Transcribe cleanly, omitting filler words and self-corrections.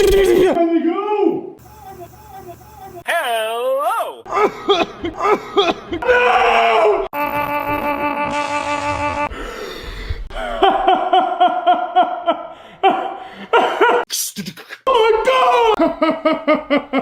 Let me go! Hello! No! Oh my god!